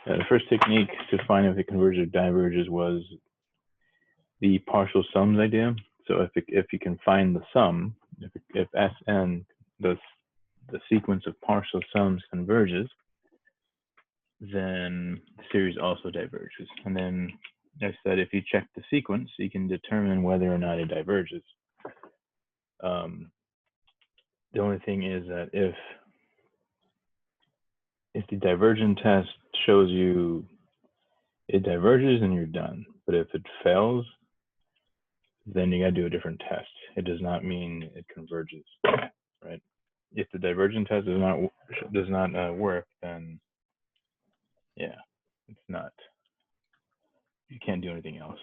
The first technique to find if it converges or diverges was the partial sums idea. So if you can find the sum, if Sn, the sequence of partial sums converges, then the series also diverges. And then I said if you check the sequence, you can determine whether or not it diverges. The only thing is that if the divergent test shows you it diverges, then you're done. But if it fails, then you got to do a different test. It does not mean it converges, right? If the divergent test does not work, then yeah, it's not. You can't do anything else.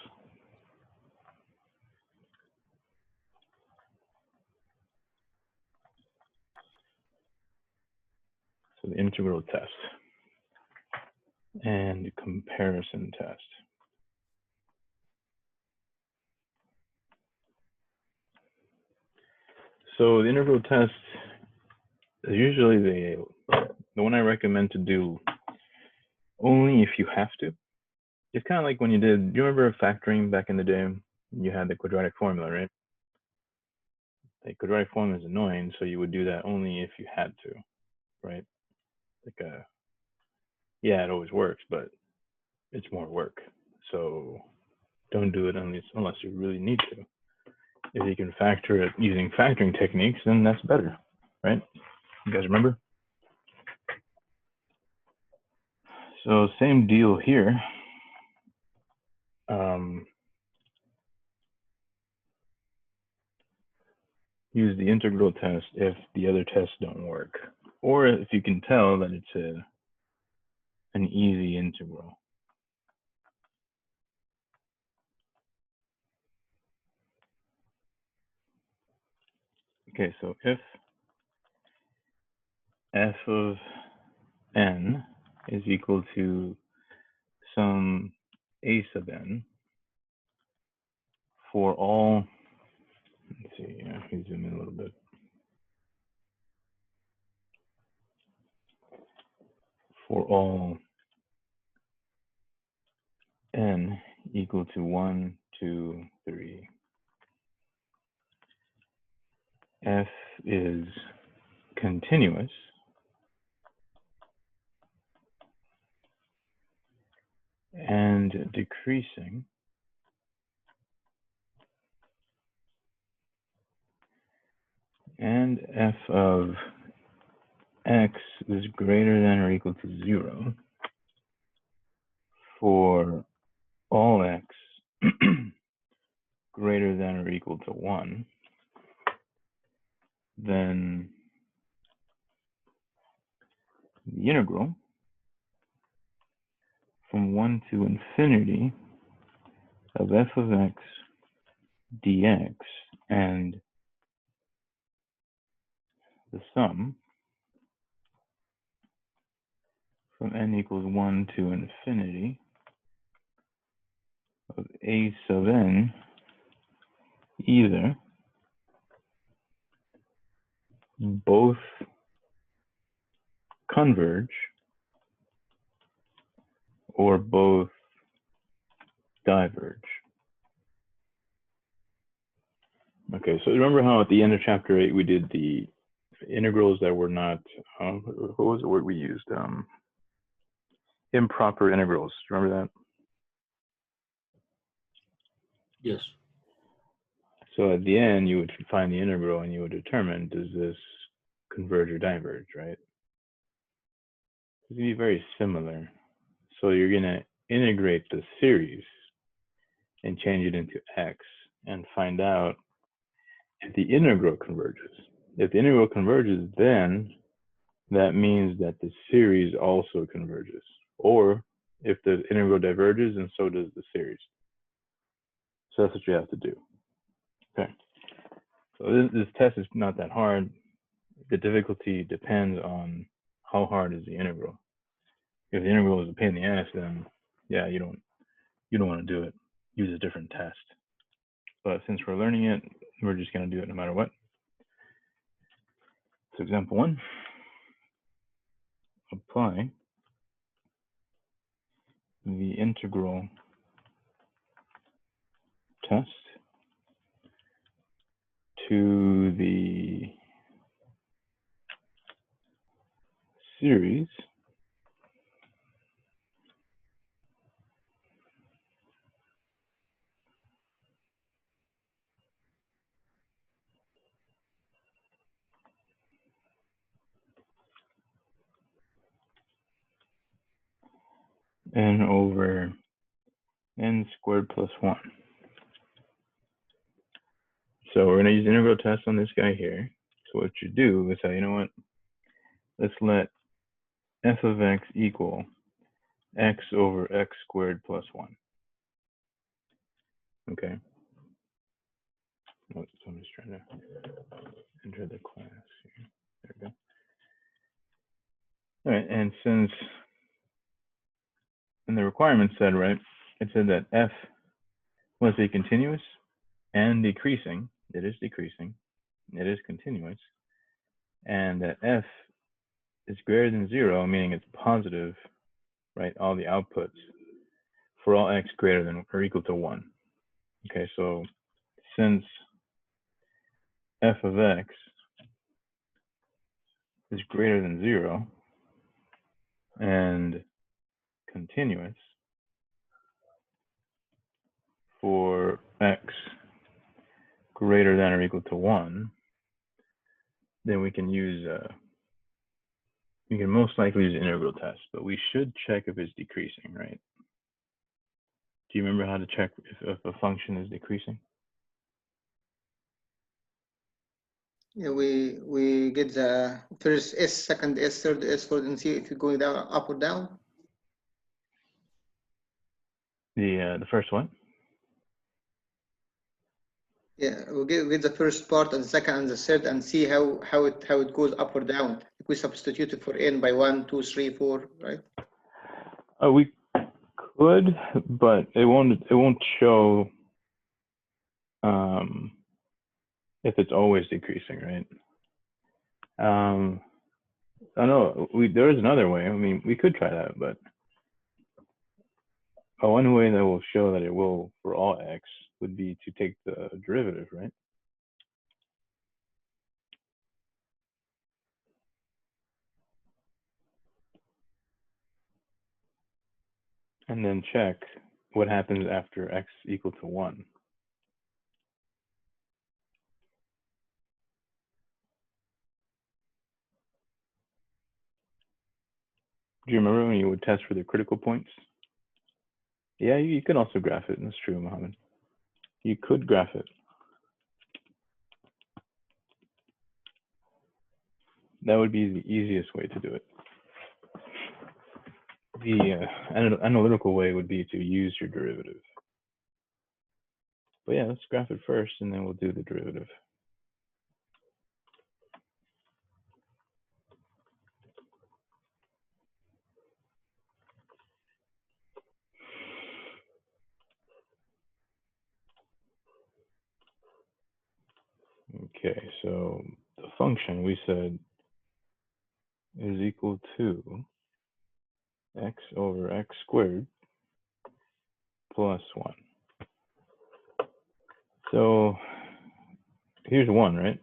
So the integral test and the comparison test. So the integral test is usually the one I recommend to do only if you have to. It's kind of like when you did, do you remember factoring back in the day? You had the quadratic formula, right? The quadratic formula is annoying, so you would do that only if you had to, right? Yeah, it always works, but it's more work. So don't do it unless you really need to. If you can factor it using factoring techniques, then that's better, right? You guys remember? So same deal here. Use the integral test if the other tests don't work, or if you can tell that it's an easy integral. Okay, so if f of n is equal to some a sub n for all, let's see, let me zoom in a little bit. For all n equal to 1, 2, 3, f is continuous and decreasing and f of x is greater than or equal to 0 for all x greater than or equal to 1, then the integral from 1 to infinity of f of x dx and the sum from n equals 1 to infinity of a sub n either both converge or both diverge. Okay, so remember how at the end of chapter 8 we did the integrals that were not, what was the word we used? Improper integrals. Remember that? Yes. So at the end, you would find the integral and you would determine, does this converge or diverge, right? It's going to be very similar. So you're going to integrate the series and change it into x and find out if the integral converges. If the integral converges, then that means that the series also converges. Or if the integral diverges, and so does the series. So that's what you have to do. Okay. So this test is not that hard. The difficulty depends on how hard is the integral. If the integral is a pain in the ass, then yeah, you don't want to do it. Use a different test. But since we're learning it, we're just going to do it no matter what. So example 1, apply the integral test to the series n over n squared plus 1. So we're going to use the integral test on this guy here. So what you do is say, you know what, let's let f of x equal x over x squared plus 1. Okay. So I'm just trying to enter the class here. There we go. All right, and since in the requirement said, right, it said that f must be continuous and decreasing. It is decreasing. It is continuous. And that f is greater than 0, meaning it's positive, right, all the outputs for all x greater than or equal to 1. Okay, so since f of x is greater than 0 and continuous for x greater than or equal to 1, then we can use, we can most likely use the integral test, but we should check if it's decreasing, right? Do you remember how to check if a function is decreasing? Yeah, we get the first S, second S, third S, fourth, and see if you're going down, up or down. The first one? Yeah, we get the first part and the second and the third and see how it goes up or down. If we substitute it for n by 1, 2, 3, 4, right? We could, but it won't show if it's always decreasing, right? I know there is another way. I mean, we could try that, but one way that will show that it will for all x would be to take the derivative, right? And then check what happens after x equal to 1. Do you remember when you would test for the critical points? Yeah, you could also graph it. That's true, Mohammed. You could graph it. That would be the easiest way to do it. The analytical way would be to use your derivative. But yeah, let's graph it first, and then we'll do the derivative. Okay, so the function we said is equal to x over x squared plus 1. So here's 1, right?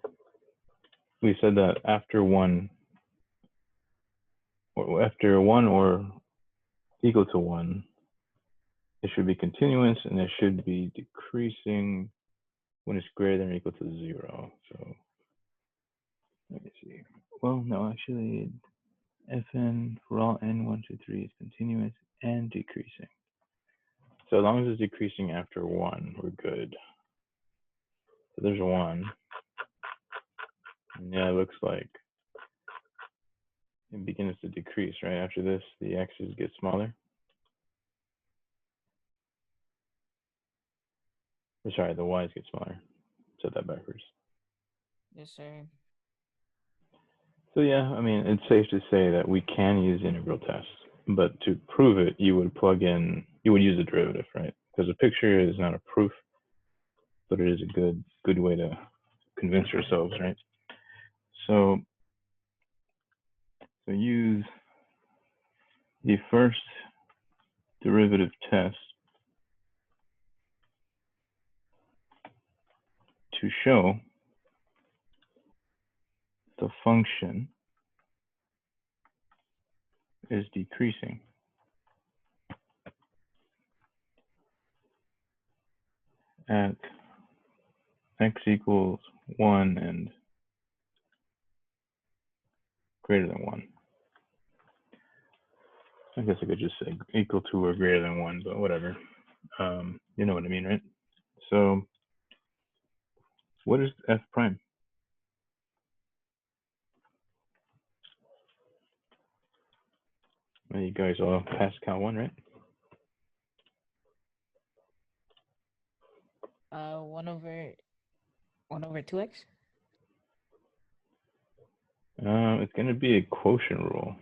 We said that after 1 or equal to 1, it should be continuous, and it should be decreasing when it's greater than or equal to 0. So let me see. Well, no, actually, Fn for all n 1, 2, 3 is continuous and decreasing. So as long as it's decreasing after 1, we're good. So there's 1. And yeah, it looks like it begins to decrease, right? After this, the x's get smaller. Or sorry, the y's get smaller. Said that backwards. Yes, sir. So yeah, I mean, it's safe to say that we can use integral tests, but to prove it, you would use a derivative, right? Because a picture is not a proof, but it is a good way to convince ourselves, right? So use the first derivative test to show the function is decreasing at x equals 1 and greater than 1. I guess I could just say equal to or greater than 1, but whatever. You know what I mean, right? So what is f prime? Well, you guys all passed Cal 1, right? 1 over 2x. It's going to be a quotient rule,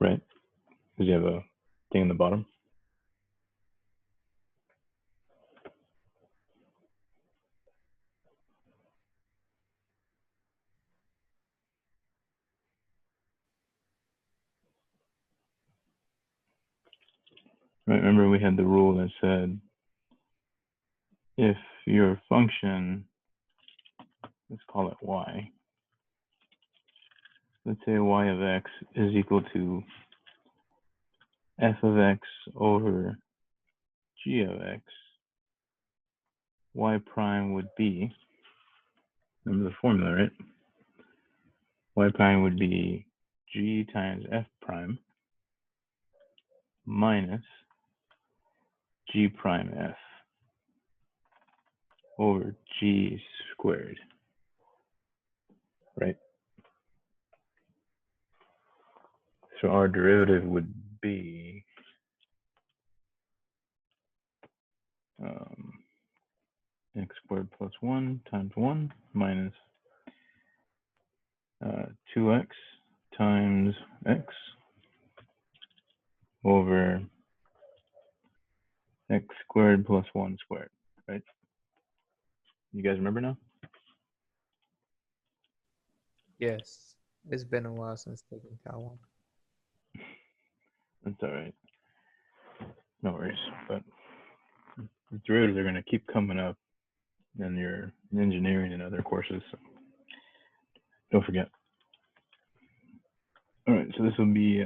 right? Because you have a thing in the bottom. Right, remember we had the rule that said if your function, let's call it y, let's say y of x is equal to f of x over g of x, y prime would be, remember the formula, right? Y prime would be g times f prime minus g prime f over g squared, right? So our derivative would be x squared plus 1 times 1 minus 2x times x over x squared plus 1 squared, right? You guys remember now? Yes, it's been a while since taking Cal 1. That's all right. No worries. But the derivatives are going to keep coming up in your engineering and other courses. So don't forget. All right, so this will be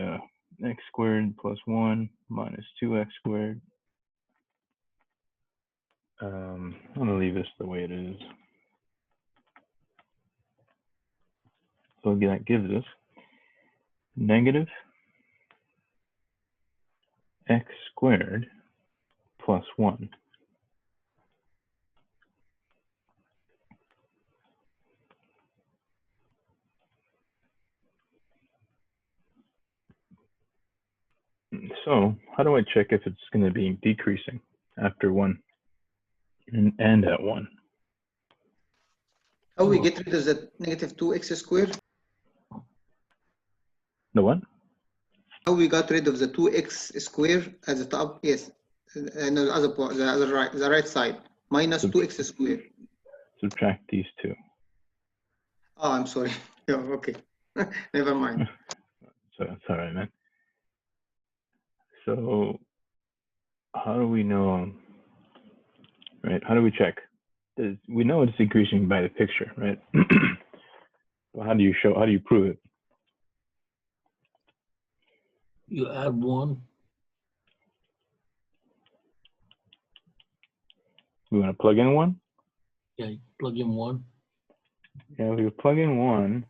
x squared plus 1 minus 2x squared. I'm going to leave this the way it is. So that gives us negative x squared plus 1. So how do I check if it's going to be decreasing after 1 and at 1? How we get rid of the negative 2x squared? The what? How we got rid of the 2x squared at the top? Yes, and the other part, the right side, minus 2x squared. Subtract these two. Oh, I'm sorry. Yeah, okay. Never mind. So it's all right, man. So how do we know, right? How do we check? We know it's decreasing by the picture, right? Well, how do you prove it? You add 1. We want to plug in 1? Yeah, you plug in 1. Yeah, if we plug in 1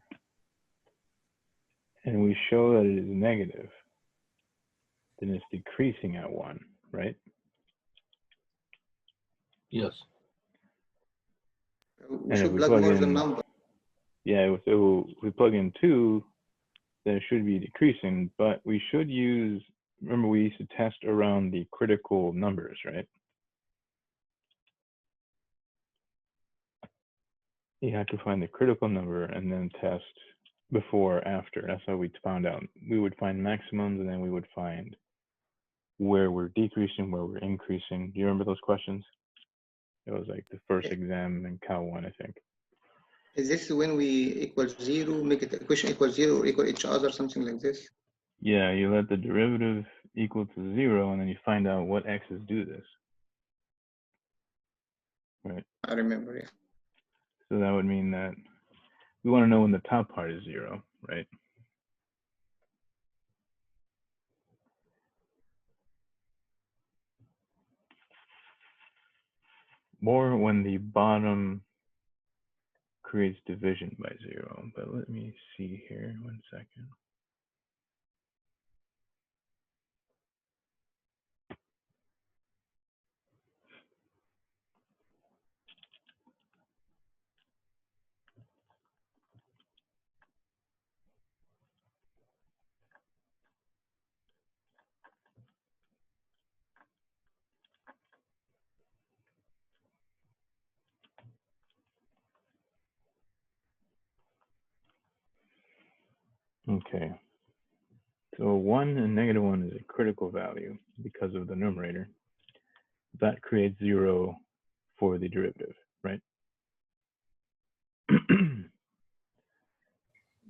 and we show that it is negative, then it's decreasing at 1, right? Yes. We And should if we plug plug more in, than number. yeah, so if we plug in 2, then it should be decreasing, but we should use, remember we used to test around the critical numbers, right? You have to find the critical number and then test before or after. That's how we found out. We would find maximums and then we would find where we're decreasing, where we're increasing. Do you remember those questions? It was like the first exam in Cal 1, I think. Is this when we equal 0, make it equation equal 0 or equal each other, something like this? Yeah, you let the derivative equal to 0, and then you find out what x's do this. Right. I remember, yeah. So that would mean that we want to know when the top part is 0, right? Or when the bottom creates division by 0. But let me see here, 1 second. Okay. So 1 and -1 is a critical value because of the numerator. That creates 0 for the derivative, right?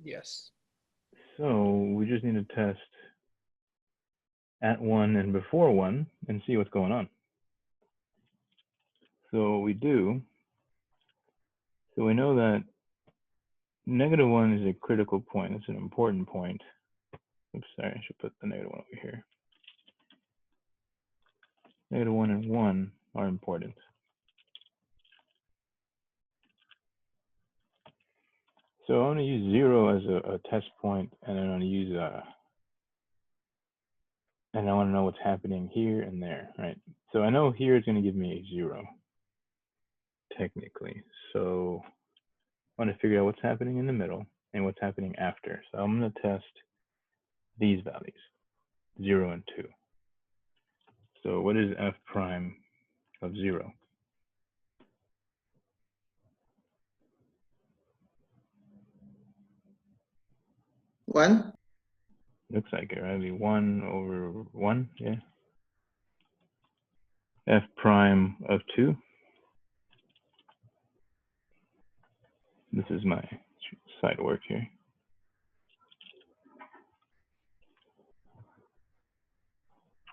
Yes. So we just need to test at 1 and before 1 and see what's going on. So what we do, so we know that -1 is a critical point. It's an important point. Oops, sorry, I should put the -1 over here. -1 and 1 are important. So I'm going to use 0 as a test point, and I'm going to use and I want to know what's happening here and there, right? So I know here is going to give me a 0, technically. So I want to figure out what's happening in the middle and what's happening after. So I'm going to test these values, 0 and 2. So what is f prime of 0? One? Looks like it, right? 1 over 1, yeah. F prime of 2. This is my side work here.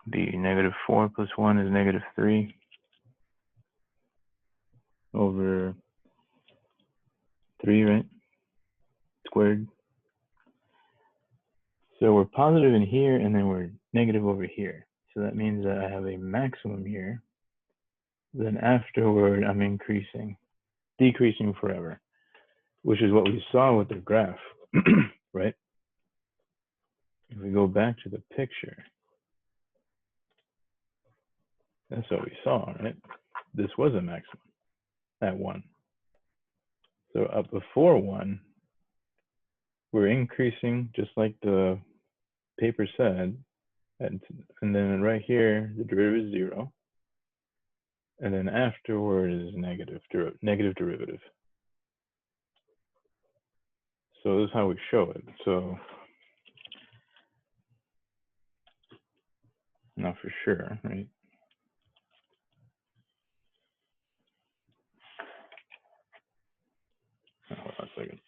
The -4 plus 1 is -3 over 3, right? Squared. So we're positive in here, and then we're negative over here. So that means that I have a maximum here. Then afterward, I'm decreasing forever, which is what we saw with the graph, right? If we go back to the picture, that's what we saw, right? This was a maximum at 1. So up before 1, we're increasing just like the paper said, and then right here, the derivative is 0. And then afterward is negative derivative. So this is how we show it. So not for sure, right? Oh, hold on a second.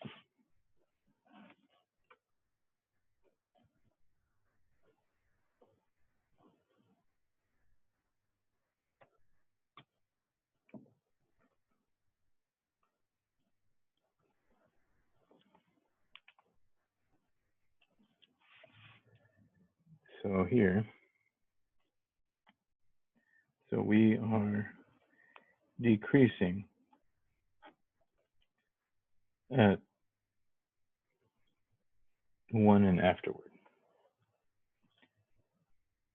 So here, so we are decreasing at 1 and afterward.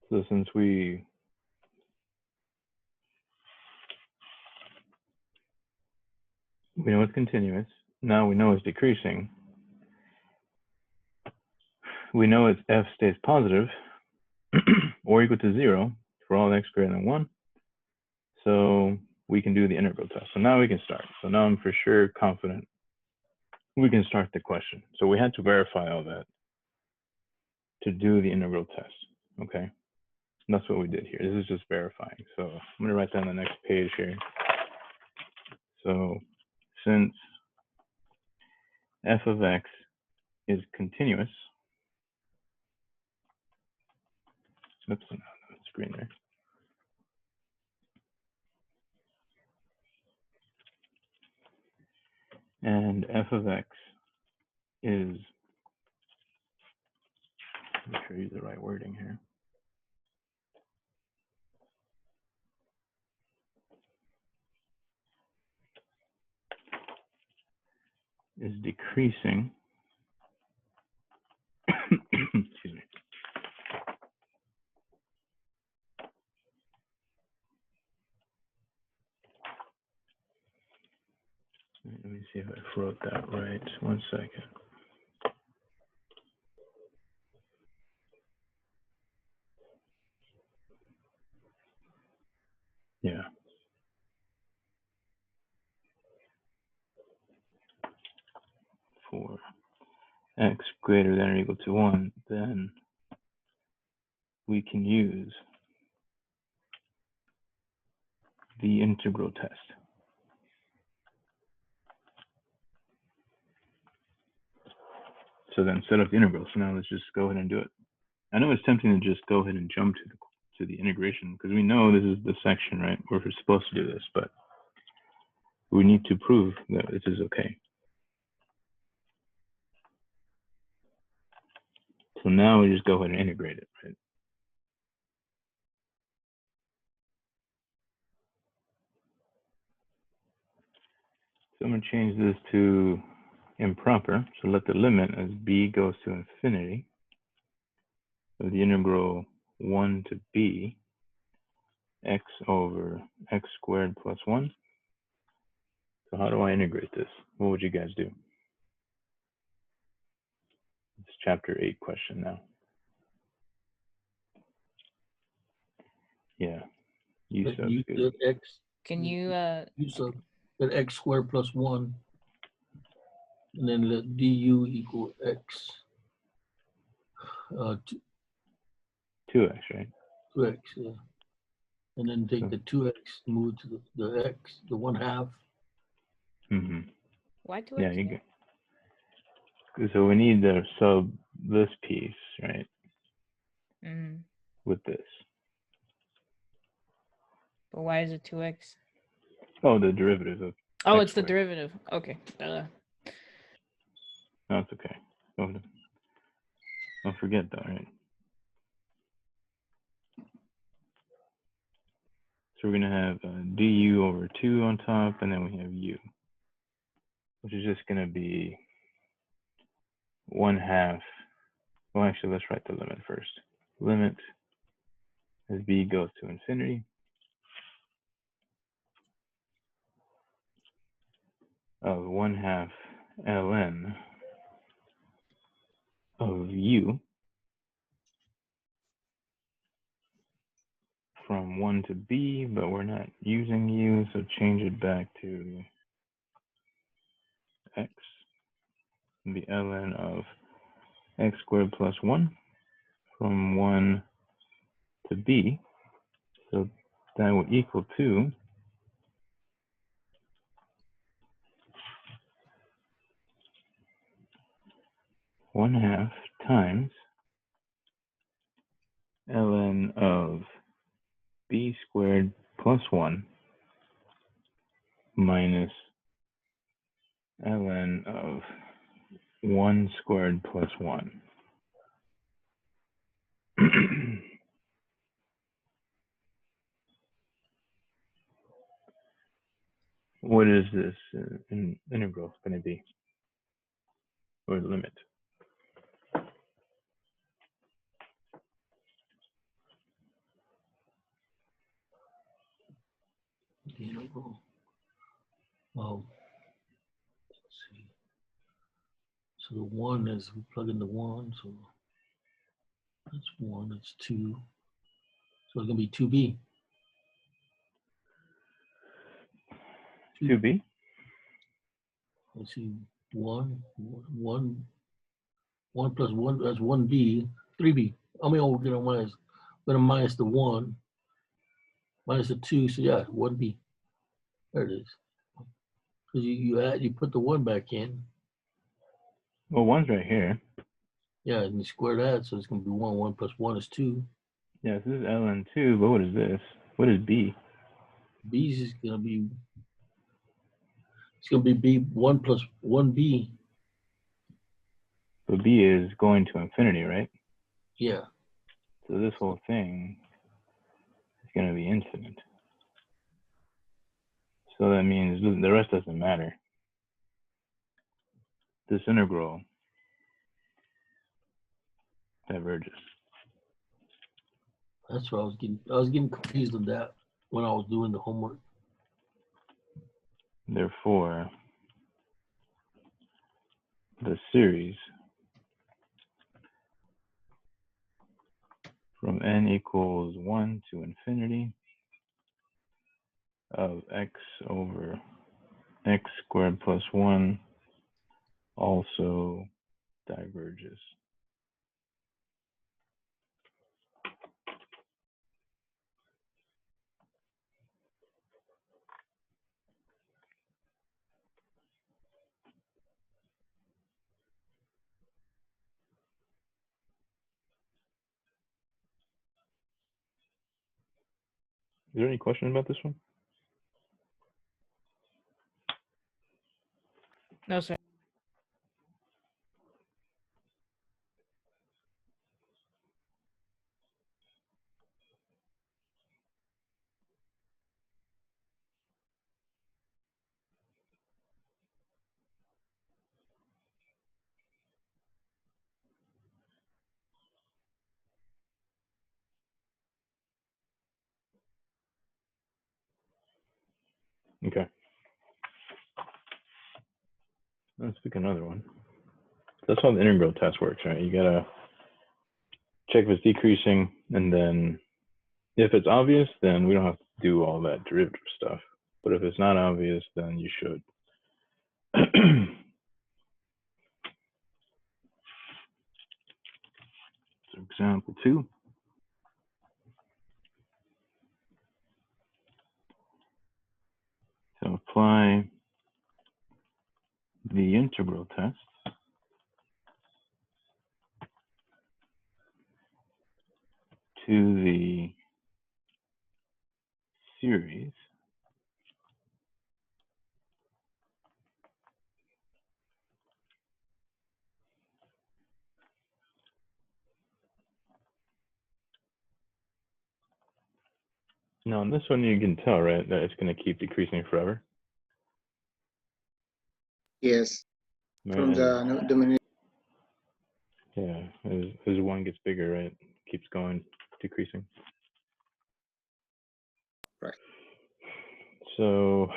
So since we know it's continuous, now we know it's decreasing. We know its f stays positive or equal to 0 for all x greater than 1. So we can do the integral test. So now we can start. So now I'm for sure confident we can start the question. So we had to verify all that to do the integral test, okay? And that's what we did here. This is just verifying. So I'm gonna write down the next page here. So since f of x is continuous, Oops, no, it's green there. And f of x is, make sure I use the right wording here. Is decreasing. Excuse me. Let me see if I wrote that right. 1 second. Yeah. For x greater than or equal to 1, then we can use the integral test. So then set up the integral. So now let's just go ahead and do it. I know it's tempting to just go ahead and jump to the integration because we know this is the section, right, where we're supposed to do this, but we need to prove that this is okay. So now we just go ahead and integrate it, right? So I'm going to change this to improper. So let the limit as b goes to infinity of the integral 1 to b x over x squared plus 1. So how do I integrate this? What would you guys do? It's chapter 8 question now. Yeah. U But sub's you good. did x. Can you You sub that x squared plus 1, and then let du equal x. 2x, right? 2x, yeah. And then take So- the 2x, move to the x, the 1/2. Mm-hmm. why do Yeah, it? you go. So we need to sub this piece, right, Mm-hmm. with this. But why is it 2x? Oh, the derivative of, Oh, X it's the squared. derivative. Okay. no, it's okay. Don't forget though, right? So we're gonna have du over 2 on top, and then we have u, which is just gonna be 1/2. Well, actually, let's write the limit first. Limit as b goes to infinity of 1/2 ln of u from 1 to b, but we're not using u, so change it back to x. The ln of x squared plus 1 from 1 to b. So that will equal to 1/2 times ln of b squared plus 1 minus ln of 1 squared plus 1. What is this integral going to be? Or limit? The integral. Oh, let's see. So the 1 is, we plug in the 1, so that's 1, that's 2. So it's gonna be 2b. 2b? Let's see, 1 plus 1, that's 1b, 3b. I mean, we're gonna minus the 1, minus the 2, so yeah, 1b. There it is. Because you put the 1 back in, Well, 1's right here. yeah, and you square that, so it's gonna be 1. 1 plus 1 is 2. Yeah, so this is ln2, but what is this? What is b? B's is gonna be, it's gonna be B1 plus 1B. So b is going to infinity, right? Yeah, So this whole thing is going to be infinite. So that means the rest doesn't matter. This integral diverges. that's what I was getting confused on that when I was doing the homework. Therefore, the series from n equals 1 to infinity of x over x squared plus 1 also diverges. Is there any question about this one? No, sir. Okay. Let's pick another one. That's how the integral test works, right? You gotta check if it's decreasing, and then if it's obvious, then we don't have to do all that derivative stuff. But if it's not obvious, then you should. So example 2. So apply the integral test to the series now on this one you can tell, right, that it's going to keep decreasing forever. Yes, Right? from the denominator. Yeah, as one gets bigger, right, keeps going decreasing. Right. So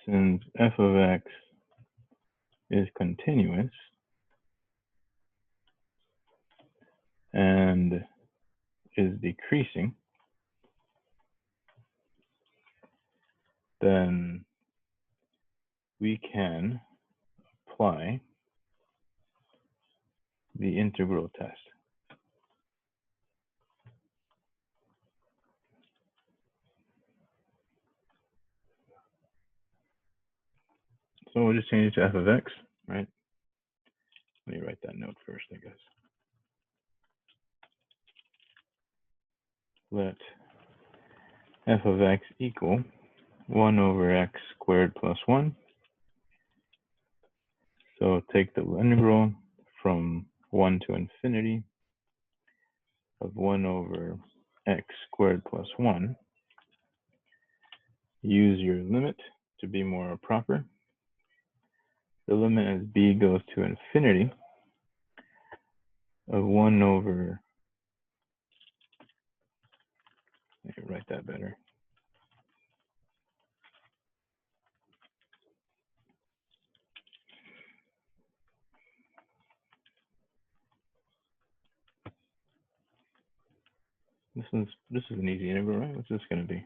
since f of x is continuous and is decreasing, then we can apply the integral test. So we'll just change it to f of x, right? Let me write that note first, I guess. Let f of x equal 1 over x squared plus 1. So take the integral from 1 to infinity of 1 over x squared plus 1. Use your limit to be more proper. The limit as b goes to infinity of 1 over, let me write that better. This is an easy integral, right? What's this going to be?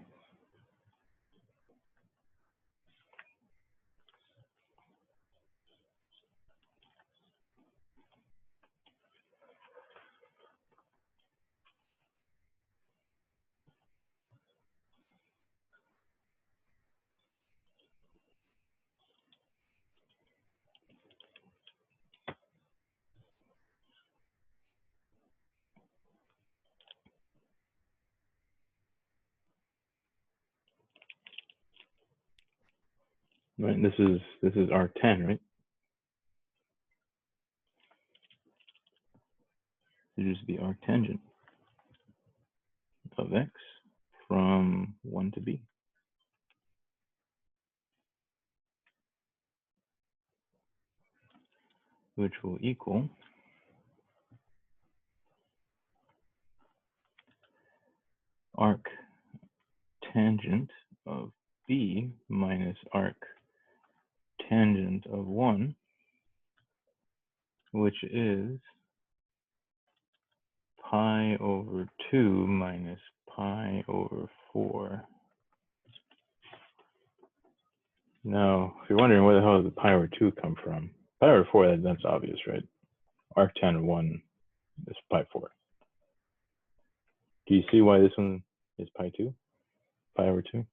right? This is arctan, right? It is the arctangent of x from 1 to b. Which will equal arctangent of b minus arctangent of 1, which is pi over 2 minus pi over 4. Now, if you're wondering where the hell did the pi over 2 come from? Pi over 4, that's obvious, right? Arctan of 1 is pi 4. Do you see why this one is pi 2? Pi over 2?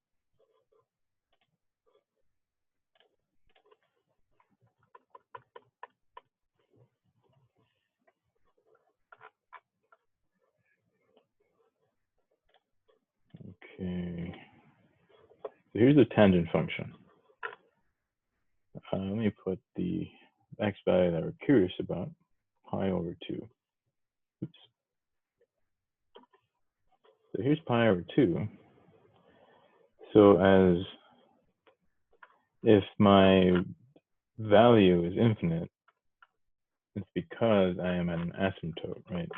Okay. So here's the tangent function. Let me put the x value that we're curious about, pi over 2. Oops. So here's pi over 2. So as if my value is infinite, it's because I am at an asymptote, right?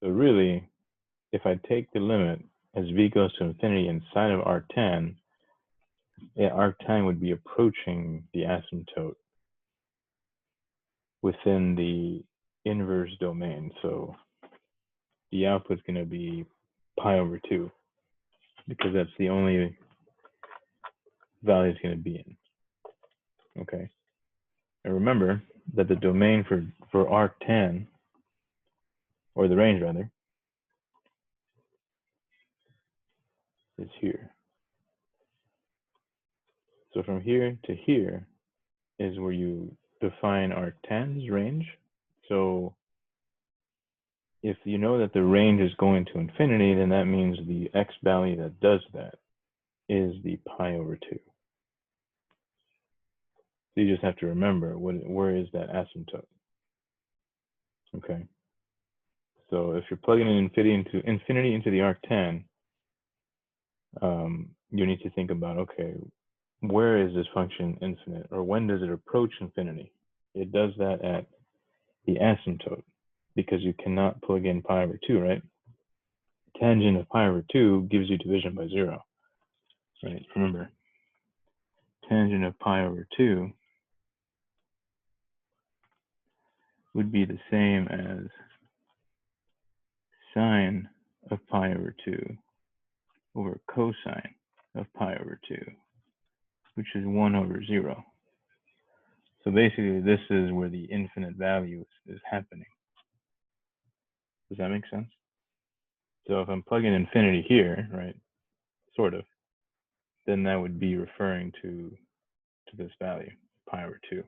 So really, if I take the limit as v goes to infinity inside of arctan, arctan would be approaching the asymptote within the inverse domain. So the output's going to be pi over 2 because that's the only value it's going to be in. Okay. And remember that the domain for arctan, or the range rather, is here. So from here to here is where you define arctan's range. So if you know that the range is going to infinity, then that means the x value that does that is the pi over 2. So you just have to remember where is that asymptote. Okay. So if you're plugging in infinity into the arctan, you need to think about, okay, where is this function infinite, or when does it approach infinity? It does that at the asymptote, because you cannot plug in pi over 2, right? Tangent of pi over 2 gives you division by 0, right? Remember, tangent of pi over 2 would be the same as sine of pi over 2 over cosine of pi over 2, which is 1 over 0. So basically, this is where the infinite value is happening. Does that make sense? So if I'm plugging infinity here, right, sort of, then that would be referring to this value, pi over 2.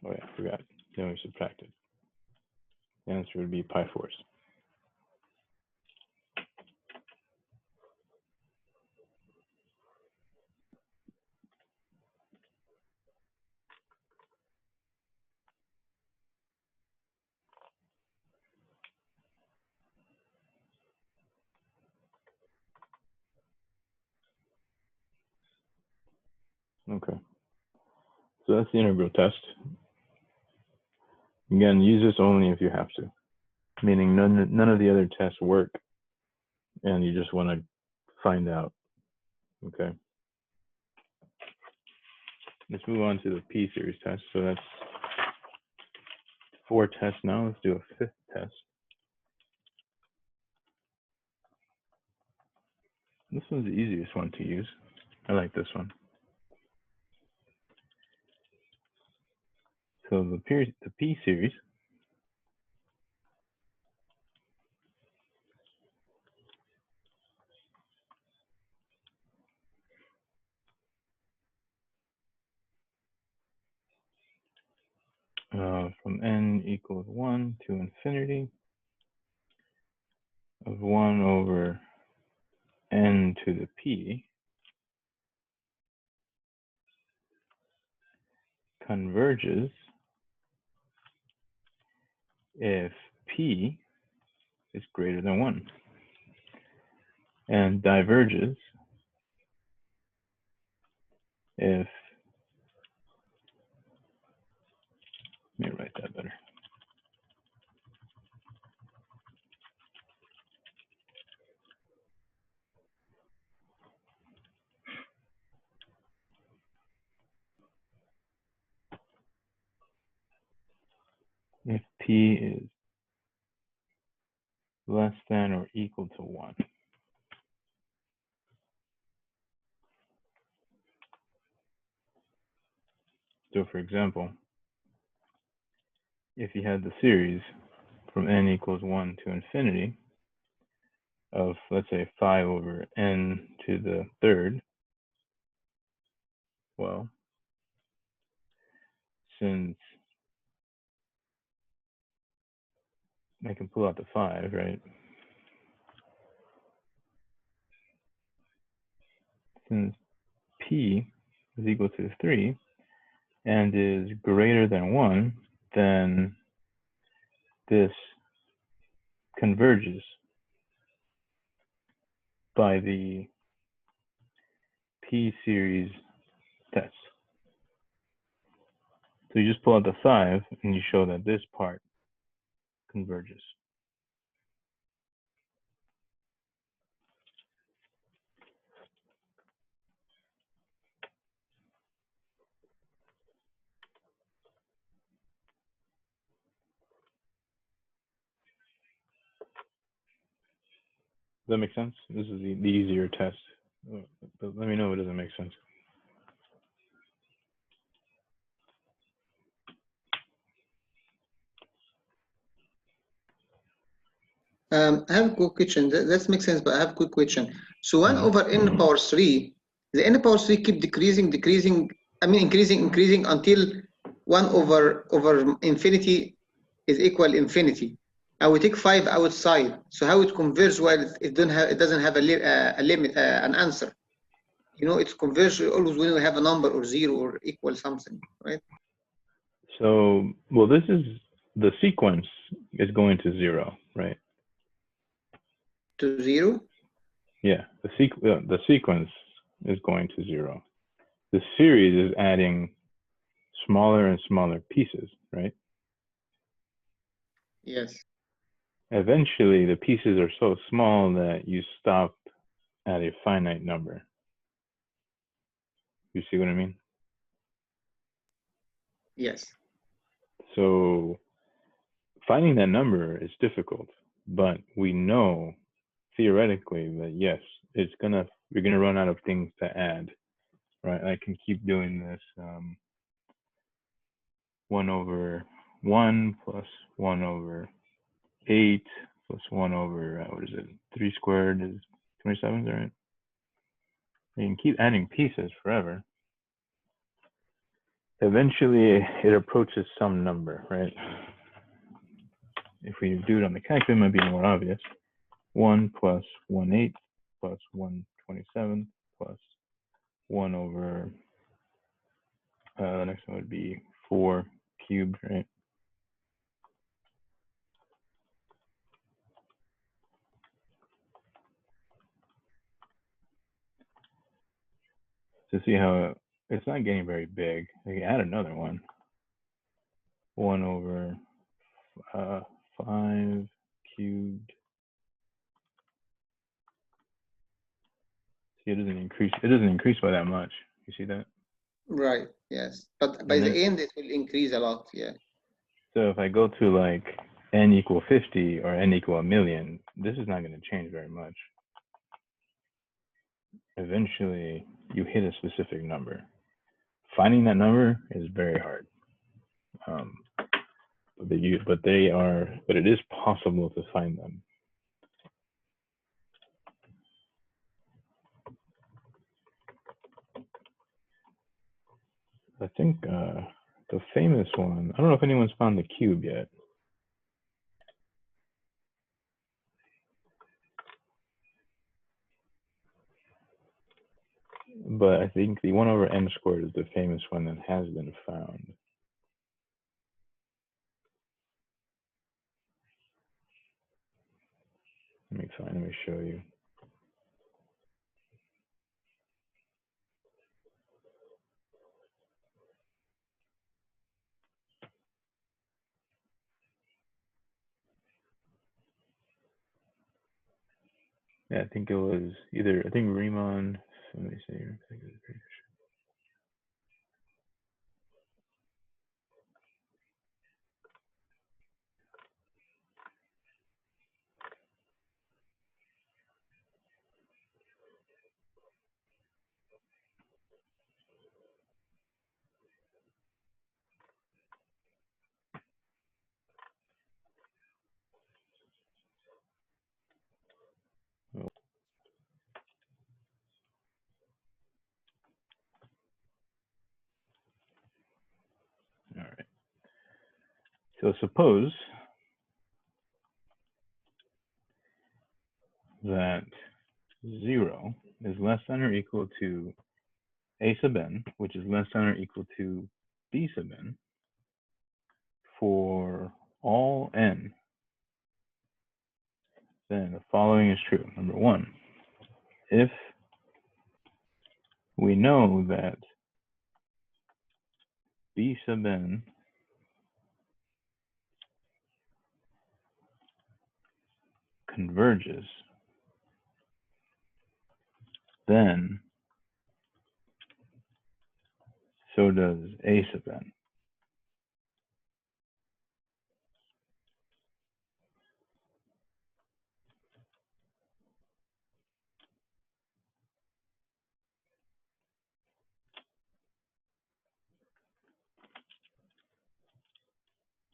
Oh yeah, I forgot. Then we subtracted. The answer would be pi 4s. Okay. So that's the integral test. Again, use this only if you have to, meaning none of the other tests work and you just want to find out. Okay. Let's move on to the P series test. So that's 4 tests now. Let's do a 5th test. This one's the easiest one to use. I like this one. So the P series from n equals 1 to infinity of 1 over n to the p converges if p is greater than 1 and diverges if, let me write that better. If p is less than or equal to 1. So for example, if you had the series from n equals 1 to infinity of, let's say, 5 over n to the third, well, since I can pull out the 5, right? Since p is equal to 3 and is greater than 1, then this converges by the p-series test. So you just pull out the 5 and you show that this part converges. Does that make sense? This is the easier test. But let me know if it doesn't make sense. I have a quick question. That makes sense, but I have a quick question. So 1 Mhm. over n power 3, the n power 3 keep decreasing, increasing until 1 over infinity is equal infinity. I will take 5 outside. So how it converges while it doesn't have a limit, an answer. You know, it's converge always when we have a number or 0 or equal something, right? So, well, this is, the sequence is going to 0, right? To 0? Yeah, the sequence is going to 0. The series is adding smaller and smaller pieces, right? Yes. Eventually, the pieces are so small that you stop at a finite number. You see what I mean? Yes. So finding that number is difficult, but we know theoretically that yes, you're gonna run out of things to add, right? I can keep doing this 1 over 1 plus 1 over 8 plus 1 over, what is it, 3 squared is 27, right? You can keep adding pieces forever. Eventually, it approaches some number, right? If we do it on the calculator, it might be more obvious. 1 plus 1/8 plus 1/27 plus 1 over, the next one would be 4 cubed, right? To see how it's not getting very big. I can add another one. 1 over 5 cubed. See, it doesn't increase. It doesn't increase by that much. You see that? Right. Yes. But by And the then, end, it will increase a lot. Yeah. so if I go to like n equal 50 or n equal 1,000,000, this is not going to change very much. Eventually, you hit a specific number. Finding that number is very hard. But it is possible to find them. I think the famous one, I don't know if anyone's found the cube yet. But I think the 1 over n squared is the famous one that has been found. Let me show you. Yeah, I think it was either, I think Riemann, let me see here. Oh. All right. So suppose that 0 is less than or equal to a sub n, which is less than or equal to b sub n, for all n, then the following is true. Number 1, if we know that b sub n converges, then so does a sub n.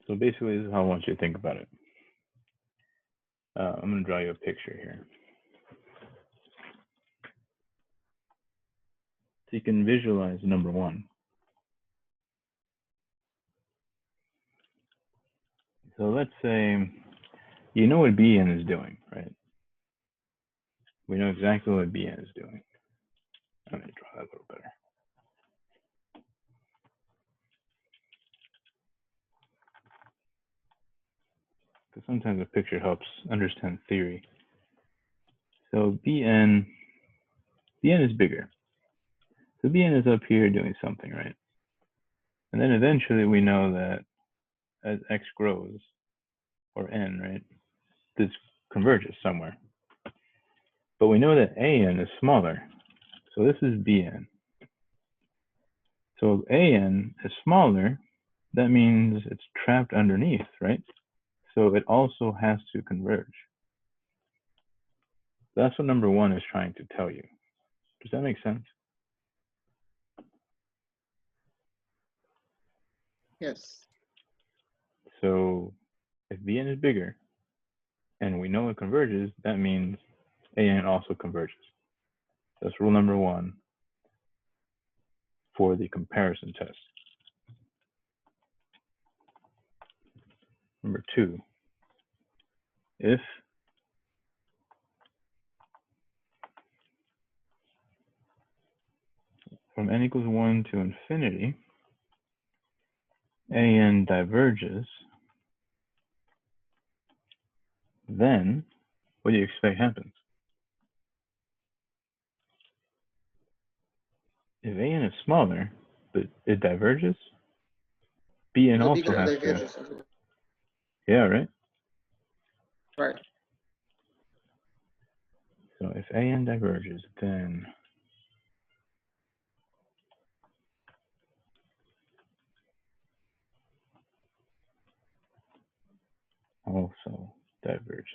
So basically, this is how I want you to think about it. I'm going to draw you a picture here. So you can visualize number 1. So let's say you know what Bn is doing, right? We know exactly what Bn is doing. I'm going to draw that a little better. Because sometimes a picture helps understand theory. So Bn is bigger. So Bn is up here doing something, right? And then eventually we know that as x grows, or n, right, this converges somewhere. But we know that an is smaller. So this is Bn. So if an is smaller, that means it's trapped underneath, right? So it also has to converge. That's what number 1 is trying to tell you. Does that make sense? Yes. So if Bn is bigger and we know it converges, that means an also converges. That's rule number 1 for the comparison test. Number 2, if from n equals 1 to infinity, an diverges, then what do you expect happens? If an is smaller, but it diverges, Bn So also bigger has divergence. to. Yeah, right? Right. So if an diverges, then also diverges.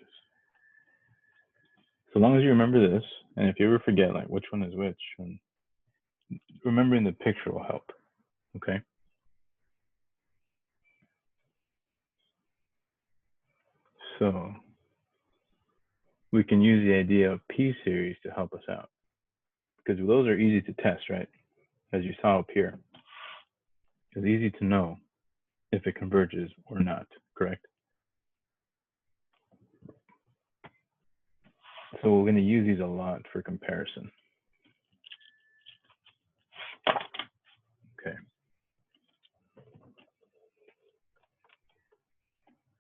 So long as you remember this, and if you ever forget like which one is which, remembering the picture will help, okay? So we can use the idea of p-series to help us out, because those are easy to test, right? As you saw up here. It's easy to know if it converges or not, correct? So we're going to use these a lot for comparison. Okay.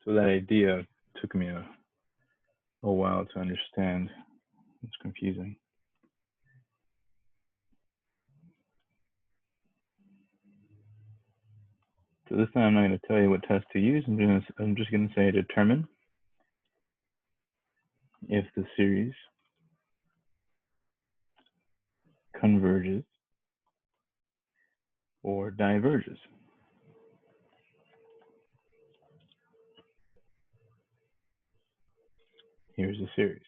So that idea took me a while to understand. It's confusing. So this time I'm not going to tell you what test to use. I'm just going to say determine if the series converges or diverges. Here's the series.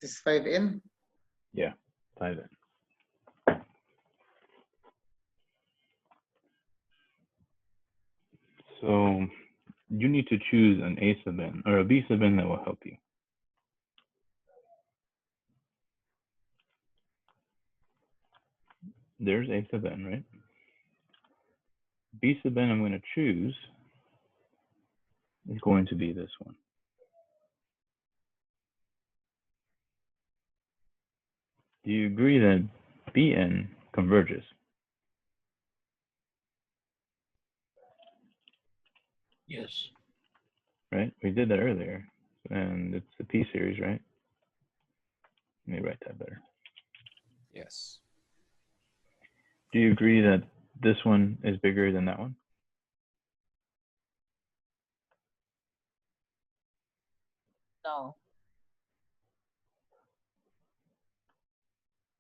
This is 5n. Yeah, 5n. So you need to choose an A sub n or a B sub n that will help you. There's A sub n, right? B sub n I'm going to choose is going to be this one. Do you agree that Bn converges? Yes. Right? We did that earlier. And it's the P series, right? Let me write that better. Yes. Do you agree that this one is bigger than that one? No.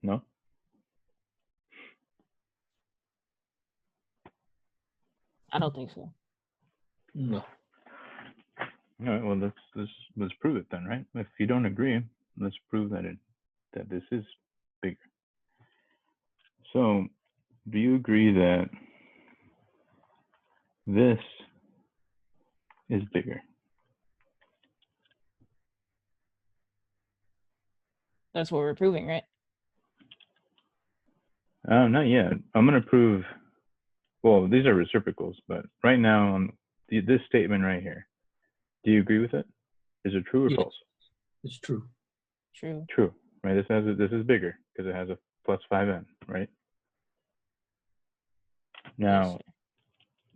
No? I don't think so. No. All right, well, let's prove it then, right? If you don't agree, let's prove that this is bigger. So, do you agree that this is bigger? That's what we're proving, right? Not yet. I'm going to prove, well, these are reciprocals, but right now, this statement right here, do you agree with it? Is it true or Yes. false? It's true. True. True, right? This is bigger because it has a plus 5n, right? Now,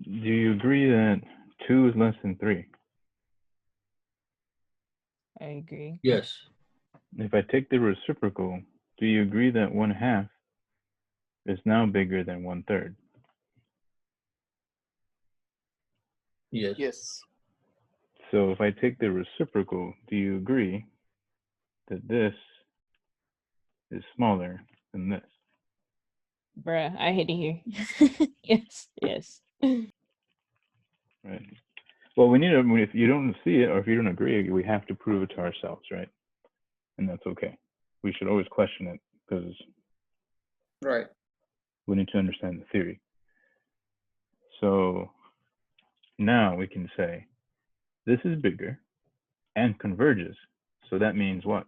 do you agree that 2 is less than 3? I agree. Yes. If I take the reciprocal, do you agree that 1/2 is now bigger than 1/3? Yes. Yes. So if I take the reciprocal, do you agree that this is smaller than this? Bruh, I hate to hear. Yes, yes. Right. Well, we need to, if you don't see it or if you don't agree, we have to prove it to ourselves, right? And that's okay. We should always question it because Right. we need to understand the theory. So now we can say this is bigger and converges. So that means what?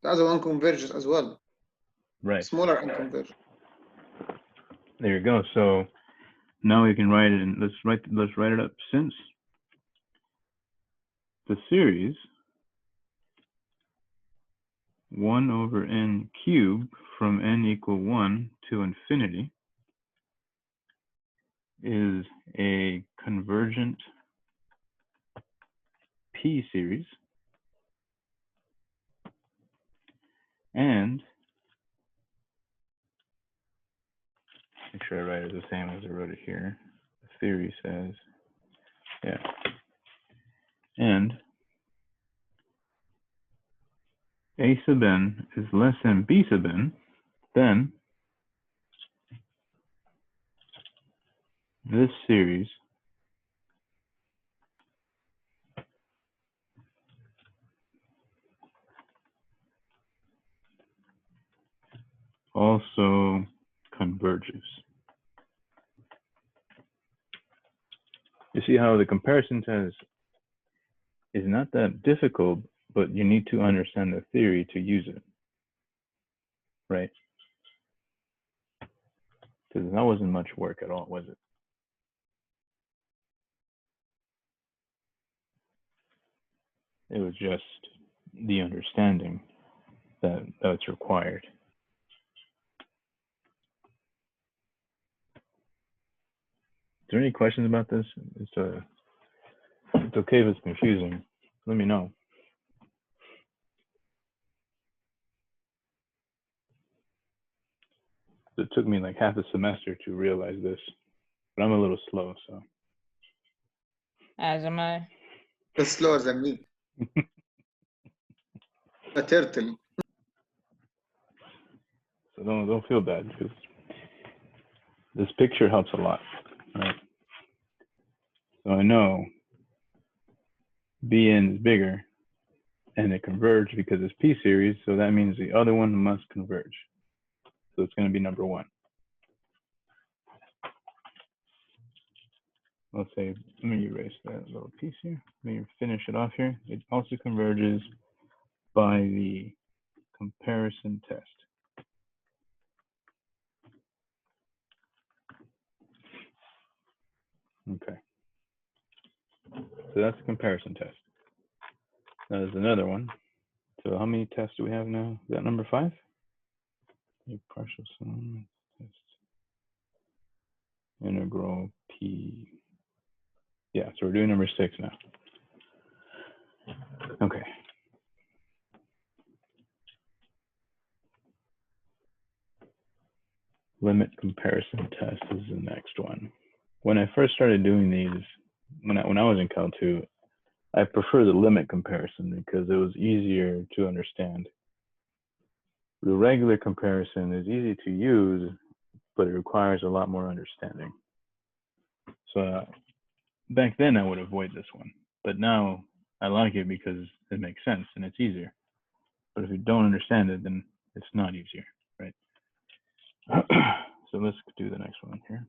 The other one converges as well. Right. Smaller and converge. There you go. So now we can write it in, let's write it up. Since the series 1/n cubed from n equal 1 to infinity is a convergent P series, and make sure I write it the same as I wrote it here. The theory says, yeah, and A sub n is less than B sub n, then this series also converges. You see how the comparison test is not that difficult, but you need to understand the theory to use it, right? Because that wasn't much work at all, was it? It was just the understanding that's required. Is there any questions about this? It's okay if it's confusing. Let me know. It took me like half a semester to realize this, but I'm a little slow, so. As am I. It's slower than me. A turtle. So don't feel bad, because this picture helps a lot, right? So I know Bn is bigger, and it converged because it's P series, so that means the other one must converge. So it's going to be number 1. Let's say, let me erase that little piece here. Let me finish it off here. It also converges by the comparison test. Okay. So that's the comparison test. Now there's another one. So how many tests do we have now? Is that number 5? A partial sum test. Integral P. Yeah, so we're doing number 6 now. Okay. Limit comparison test is the next one. When I first started doing these, when I was in Cal 2, I prefer the limit comparison because it was easier to understand. The regular comparison is easy to use, but it requires a lot more understanding. So back then I would avoid this one, but now I like it because it makes sense and it's easier. But if you don't understand it, then it's not easier, right? So let's do the next one here.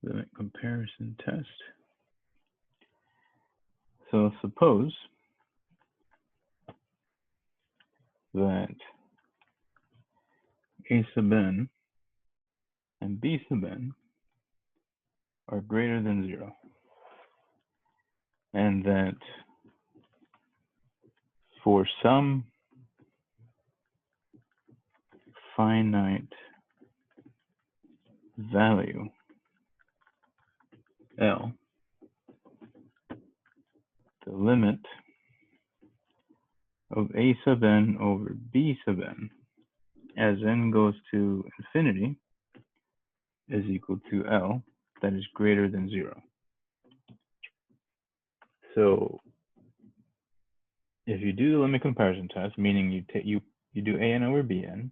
Limit comparison test. So suppose that A sub n and B sub n are greater than 0, and that for some finite value L, the limit of A sub n over B sub n as n goes to infinity is equal to L that is greater than 0. So if you do the limit comparison test, meaning you do an over bn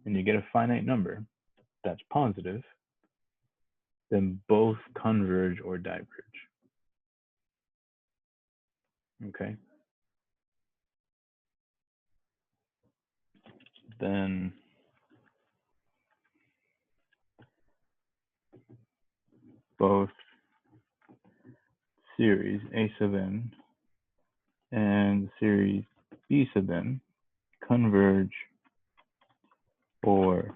and you get a finite number that's positive, then both converge or diverge. Okay. Then both series A sub n and series B sub n converge or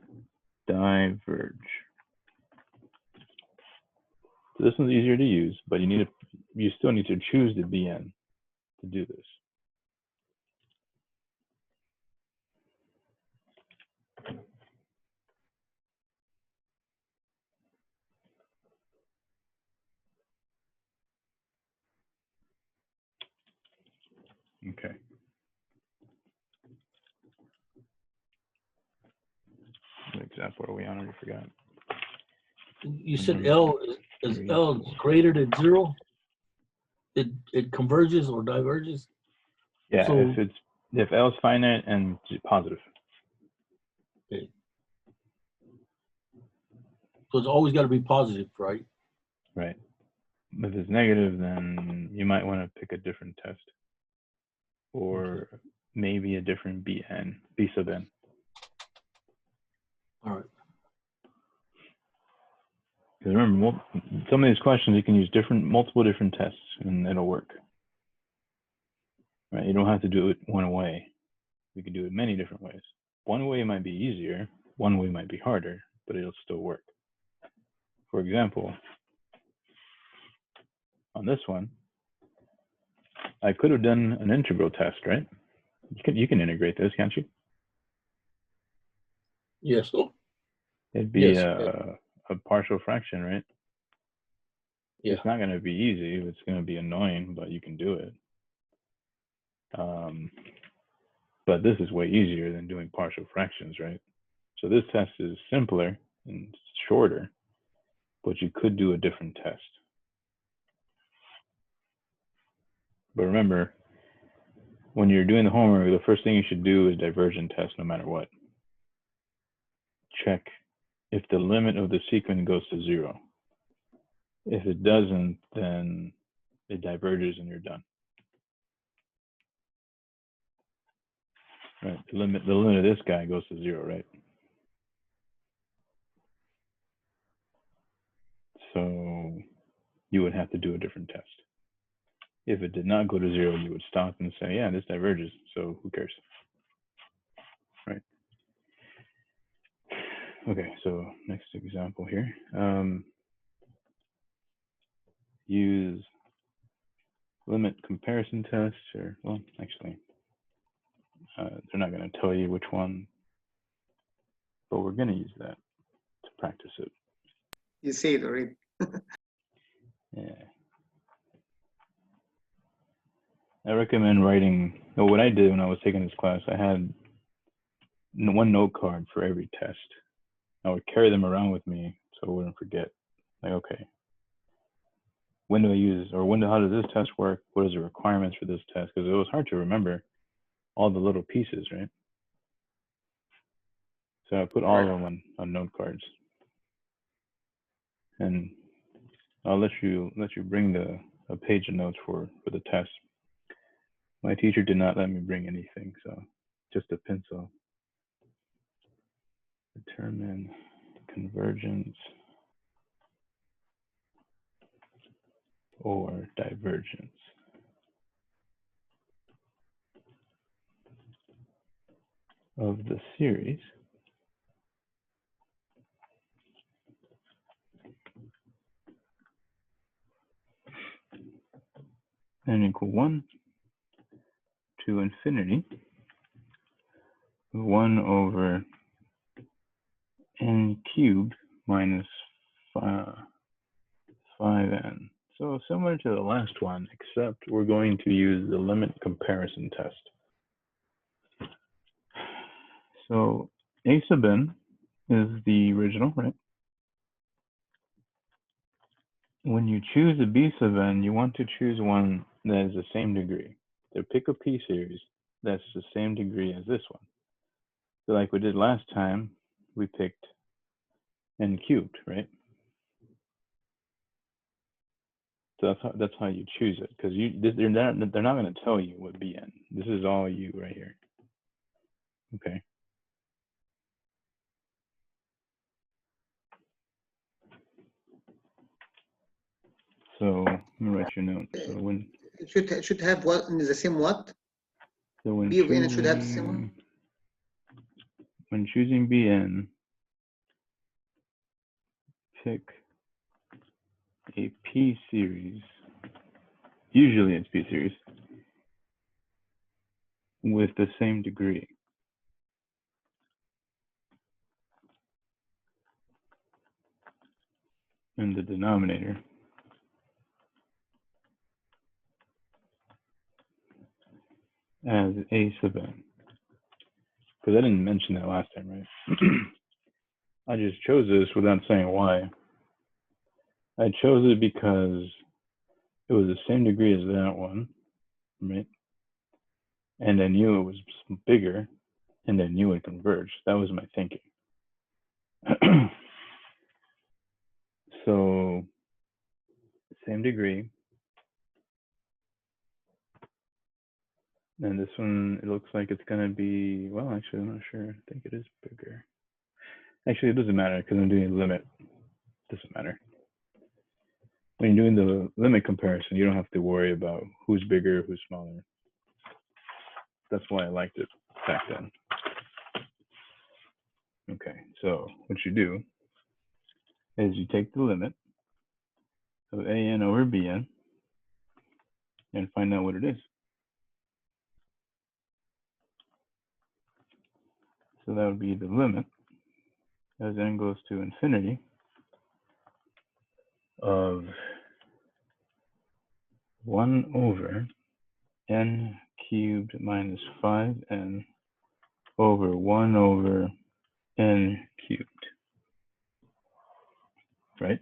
diverge. So this one's easier to use, but you still need to choose the Bn to do this. Okay. What example are we on? I already forgot. You said L is L greater than 0? It converges or diverges? Yeah, So, if it's If L is finite and positive. Okay. So it's always got to be positive, right? Right. If it's negative, then you might want to pick a different test, or maybe a different B sub n. All right. Because remember, some of these questions you can use multiple different tests, and it'll work. Right? You don't have to do it one way. We could do it many different ways. One way might be easier, one way might be harder, but it'll still work. For example, on this one, I could have done an integral test, right? You can integrate this, can't you? Yes. It'd be Yes. a partial fraction, right? Yeah. It's not going to be easy. It's going to be annoying, but you can do it. But this is way easier than doing partial fractions, right? So this test is simpler and shorter, but you could do a different test. But remember, when you're doing the homework, the first thing you should do is divergent test no matter what. Check if the limit of the sequence goes to 0. If it doesn't, then it diverges and you're done. Right, the limit of this guy goes to 0, right? So you would have to do a different test. If it did not go to 0, you would stop and say, yeah, this diverges, so who cares? Right. Okay, so next example here. Use limit comparison test, or, well, actually, they're not going to tell you which one, but we're going to use that to practice it. You say it already. Yeah. I recommend writing, well, what I did when I was taking this class, I had one note card for every test. I would carry them around with me so I wouldn't forget. Like, okay, when do I use, or how does this test work? What is the requirements for this test? Because it was hard to remember all the little pieces, right? So I put all of them on note cards. And I'll let you bring a page of notes for the test. My teacher did not let me bring anything, so just a pencil. Determine convergence or divergence of the series n equal 1 to infinity 1 over n cubed minus 5n. So similar to the last one, except we're going to use the limit comparison test. So a sub n is the original, right? When you choose a b sub n, you want to choose one that is the same degree. So pick a p series that's the same degree as this one. So like we did last time, we picked n cubed, right? So that's how you choose it, because they're not going to tell you what bn. This is all you right here. Okay. So let me write your note. So when It should have what in the same what? so when B of n should have the same one. When choosing bn, pick a p series. Usually it's p series with the same degree. In the denominator. As a sub n. Because I didn't mention that last time, right? I just chose this without saying why. I chose it because it was the same degree as that one, right? and I knew it was bigger, and I knew it converged. That was my thinking. So, same degree. And this one, it looks like it's going to be, well, actually, I'm not sure. I think it is bigger. Actually, it doesn't matter because I'm doing a limit. It doesn't matter. When you're doing the limit comparison, you don't have to worry about who's bigger, who's smaller. That's why I liked it back then. Okay, so what you do is you take the limit of an over bn and find out what it is. So that would be the limit as n goes to infinity of 1 over n cubed minus 5n over 1 over n cubed, right?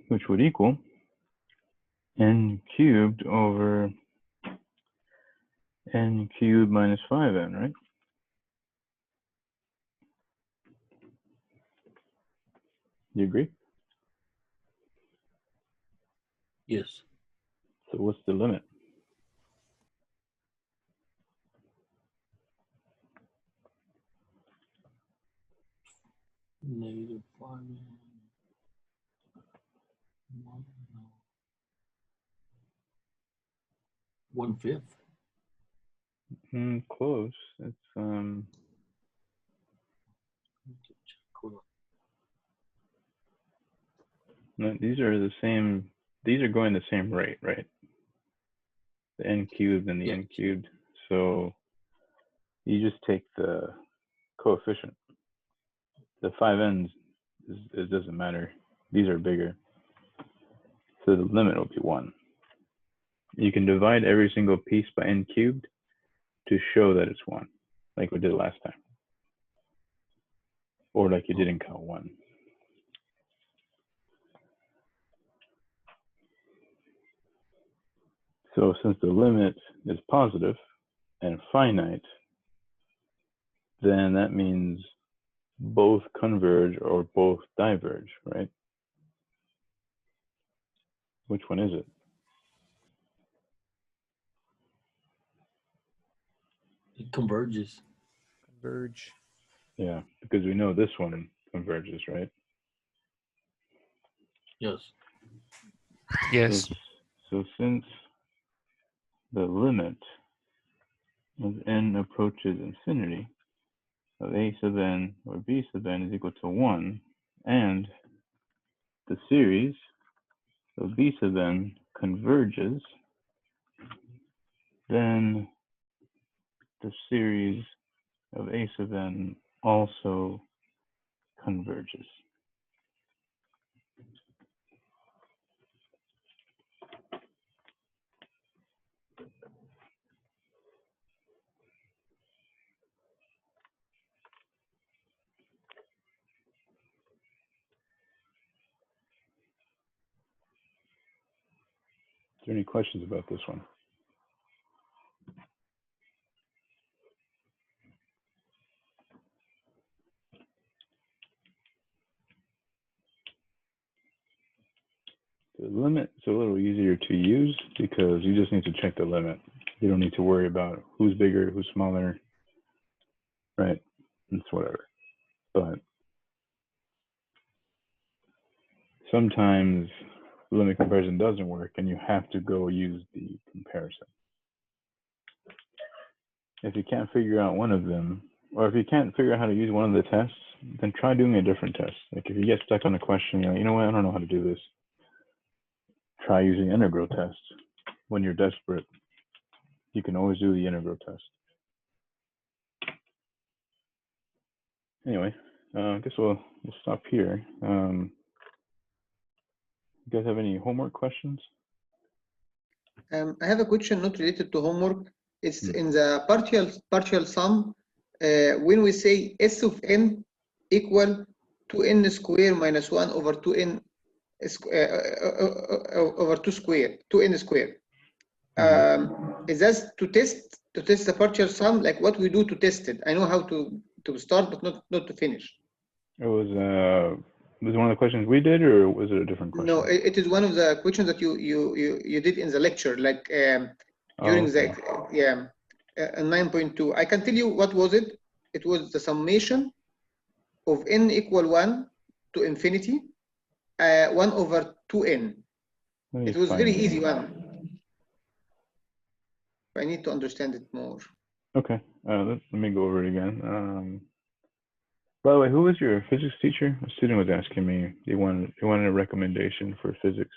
Which would equal n cubed over n cubed minus 5n, right? You agree? Yes. So what's the limit? Negative 5. 1/5. Close. It's no, these are the same. These are going the same rate, right? The n cubed and the Yeah. n cubed. So you just take the coefficient. The 5n's, it doesn't matter. These are bigger. So the limit will be 1. You can divide every single piece by n cubed to show that it's 1, like we did last time. Or like you did in Cal 1. So since the limit is positive and finite, then that means both converge or both diverge, right? Which one is it? It converges. Converge. Yeah, because we know this one converges, right? Yes. Yes. So since the limit as n approaches infinity of a sub n or b sub n is equal to 1, and the series of b sub n converges, then the series of a sub n also converges. Is there any questions about this one? The limit's a little easier to use because you just need to check the limit. You don't need to worry about who's bigger, who's smaller, right? It's whatever. But sometimes limit comparison doesn't work and you have to go use the comparison. If you can't figure out one of them, or if you can't figure out how to use one of the tests, then try doing a different test. Like if you get stuck on a question, you're like, you know what, I don't know how to do this. Try using integral tests. When you're desperate, you can always do the integral test. Anyway, I guess we'll stop here. You guys have any homework questions? I have a question not related to homework. It's in the partial sum. When we say S of n equal to n squared minus 1 over 2n over 2 square, 2n square. Is that to test the partial sum, like what we do to test it? I know how to start, but not to finish. It was one of the questions we did, or was it a different question? No, it is one of the questions that you did in the lecture, like during okay. the 9.2. I can tell you what was it. It was the summation of n equal 1 to infinity, 1 over 2n. Let me It was find very it. easy one. I need to understand it more. Okay, let me go over it again. By the way, who was your physics teacher? A student was asking me. They wanted a recommendation for physics.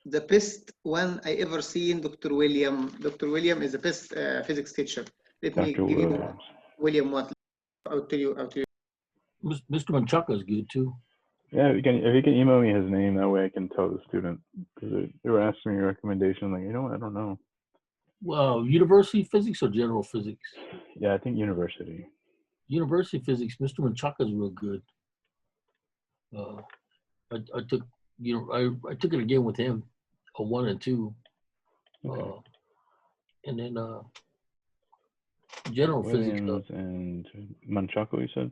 The best one I ever seen, Dr. William. Dr. William is the best physics teacher. Let me Dr. give you Williams. William what. I'll tell you. Mr. Menchaca is good too. Yeah, if you can email me his name, that way I can tell the student, because they were asking me a recommendation. Like, you know what? I don't know. Well, university physics or general physics? Yeah, I think university. University physics, Mr. Menchaca is real good. I took, I took it again with him, a 1 and 2. Okay. And then general physics. Williams and Menchaca, you said?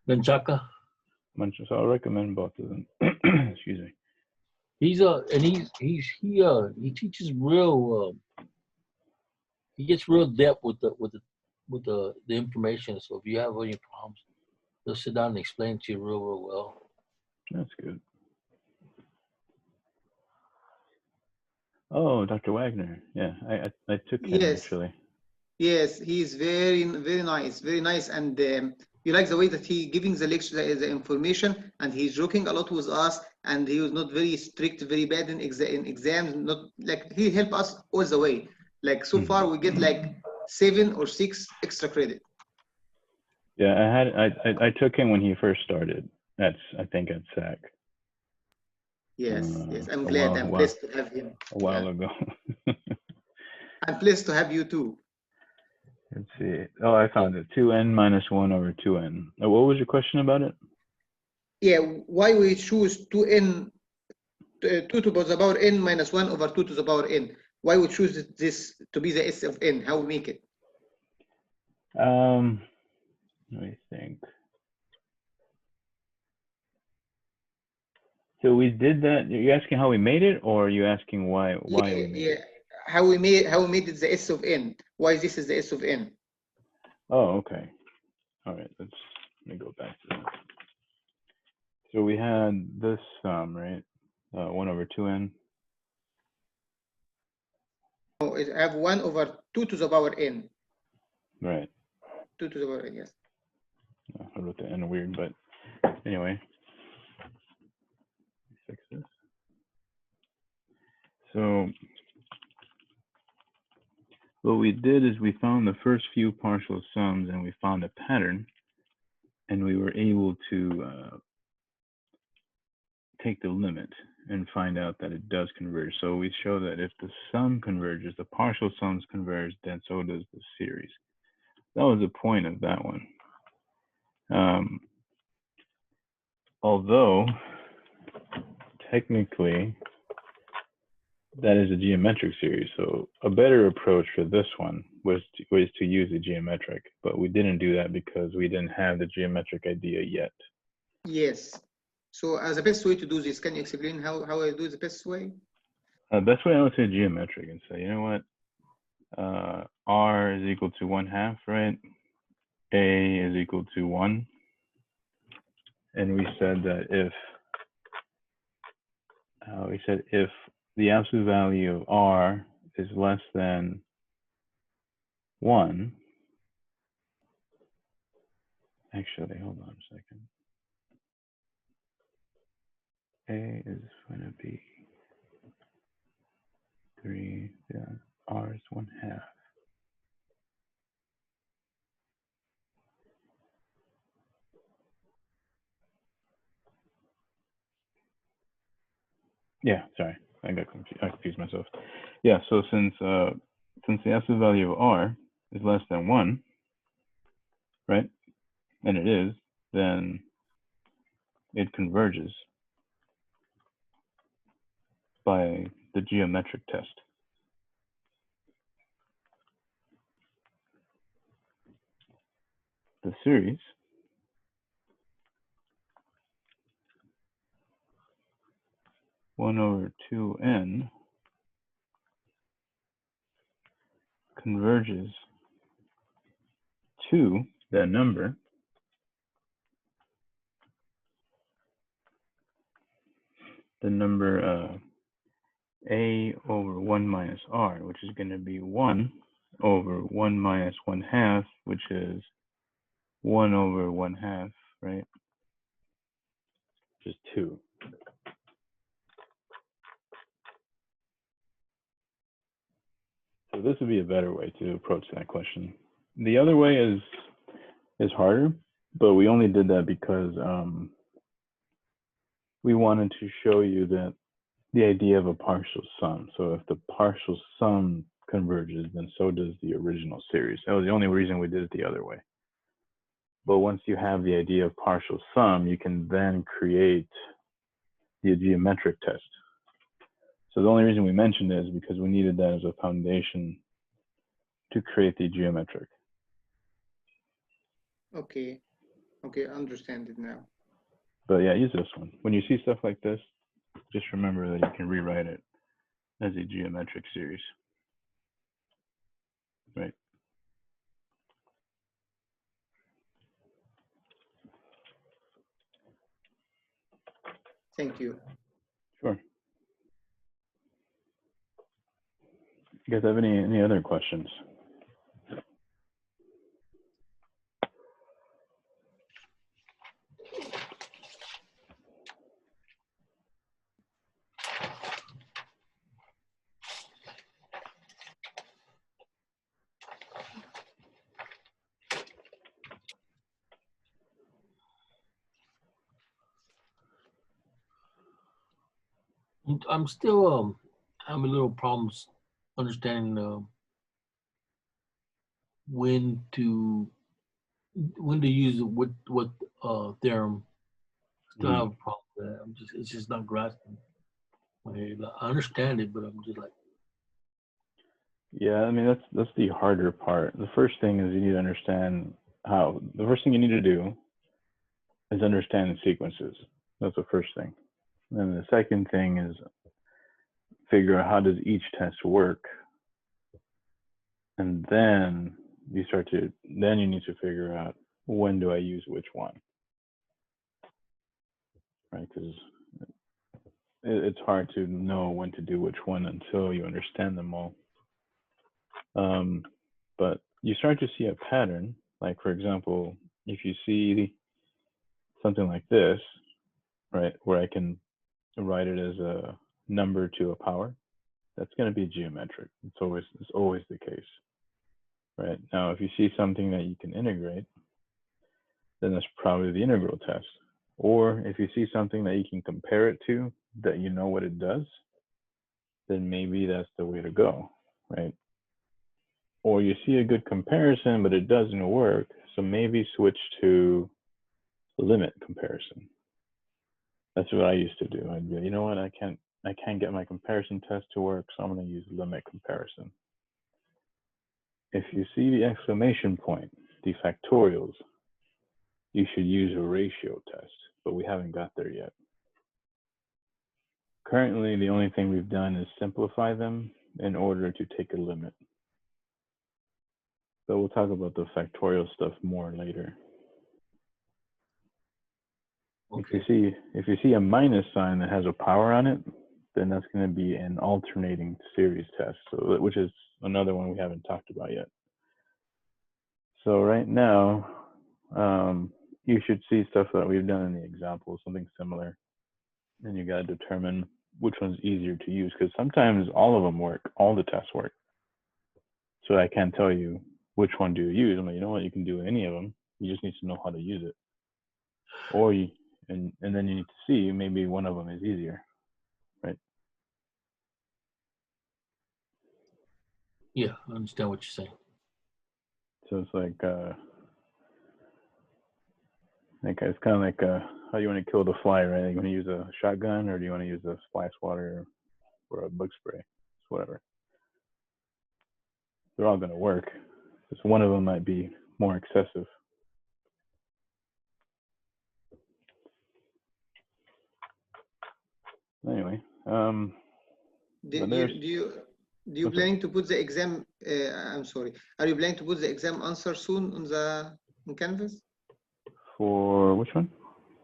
Menchaca. So I'll recommend both of them. Excuse me. He teaches real. He gets real depth with the information. So if you have any problems, they'll sit down and explain to you real well. That's good. Oh, Dr. Wagner. Yeah, I took him actually. Yes, he's very nice, and you like the way that he giving the lecture, the information, and he's joking a lot with us, and he was not very strict, very bad in exams. Not like he helped us all the way. Like so far, we get like 7 or 6 extra credit. Yeah, I took him when he first started. I think at SAC. Yes, I'm glad. I'm blessed to have him. A while ago. I'm blessed to have you too. Let's see. Oh, I found it. 2n minus 1 over 2n. What was your question about it? Yeah, why we choose 2n, 2 to the power n minus 1 over 2 to the power n? Why we choose this to be the s of n? How we make it? Let me think. So we did that. You're asking how we made it, or are you asking why we made it? How we made it the s of n? Why this is the s of n? Oh, okay. All right. Let me go back to that. So we had this sum, right? 1 over 2n. No, I have 1 over 2 to the power n. Right. 2 to the power n, yes. I wrote the n weird, but anyway. Fix this. So what we did is we found the first few partial sums, and we found a pattern, and we were able to take the limit and find out that it does converge. So we show that if the sum converges, the partial sums converge, then so does the series. That was the point of that one. Although technically that is a geometric series, so a better approach for this one was to use the geometric, but we didn't do that because we didn't have the geometric idea yet. Yes. So as the best way to do this, can you explain how I do the best way? Best way I would say geometric and say, you know what, R is equal to 1/2, right? A is equal to 1. And we said that if the absolute value of R is less than 1, actually, hold on a second. A is going to be 3, yeah, R is 1/2. Yeah, sorry, I got confused. I confused myself. Yeah, so since the absolute value of R is less than 1, right? And it is, then it converges. by the geometric test. The series one over 2n converges to that number the number a over 1 minus r, which is going to be 1 over 1 minus 1/2, which is 1 over 1/2, right? Just 2. So this would be a better way to approach that question. The other way is harder, but we only did that because we wanted to show you that the idea of a partial sum. So if the partial sum converges, then so does the original series. That was the only reason we did it the other way. But once you have the idea of partial sum, you can then create the geometric test. So the only reason we mentioned it is because we needed that as a foundation to create the geometric. Okay. Okay, I understand it now. But yeah, use this one. When you see stuff like this, just remember that you can rewrite it as a geometric series. Right. Thank you. Sure. You guys have any other questions? I'm still having little problems understanding when to use what theorem. Still have a problem with that. It's just not grasping my head. I understand it, but I'm just like, Yeah, I mean that's the harder part. The first thing is you need to understand the first thing you need to do is understand the sequences. That's the first thing. And then the second thing is figure out how does each test work. And then you need to figure out when do I use which one. Right? Because it's hard to know when to do which one until you understand them all. But you start to see a pattern, like for example, if you see something like this, right, where I can write it as a number to a power, that's going to be geometric. It's always the case, right? Now, if you see something that you can integrate, then that's probably the integral test. Or if you see something that you can compare it to, that you know what it does, then maybe that's the way to go, right? Or you see a good comparison, but it doesn't work, so maybe switch to limit comparison. That's what I used to do. I'd be, you know what, I can't get my comparison test to work, so I'm going to use limit comparison. If you see the exclamation point, the factorials, you should use a ratio test, but we haven't got there yet. Currently, the only thing we've done is simplify them in order to take a limit. So we'll talk about the factorial stuff more later. okay. If you see a minus sign that has a power on it, then that's going to be an alternating series test, so which is another one we haven't talked about yet. So right now, you should see stuff that we've done in the example, something similar. And you got to determine which one's easier to use, because sometimes all of them work, all the tests work. So I can't tell you which one do you use. I'm like, you know what, you can do any of them. You just need to know how to use it. Or and then you need to see maybe one of them is easier, right? Yeah, I understand what you're saying. So it's like it's kind of like how you want to kill the fly, right? You want to use a shotgun, or do you want to use a splash water for a bug spray. It's whatever. They're all going to work. Just one of them might be more excessive. Anyway, Do but you there's do you do you what's up? planning to put the exam? I'm sorry. Are you planning to put the exam answer soon on on Canvas? For which one?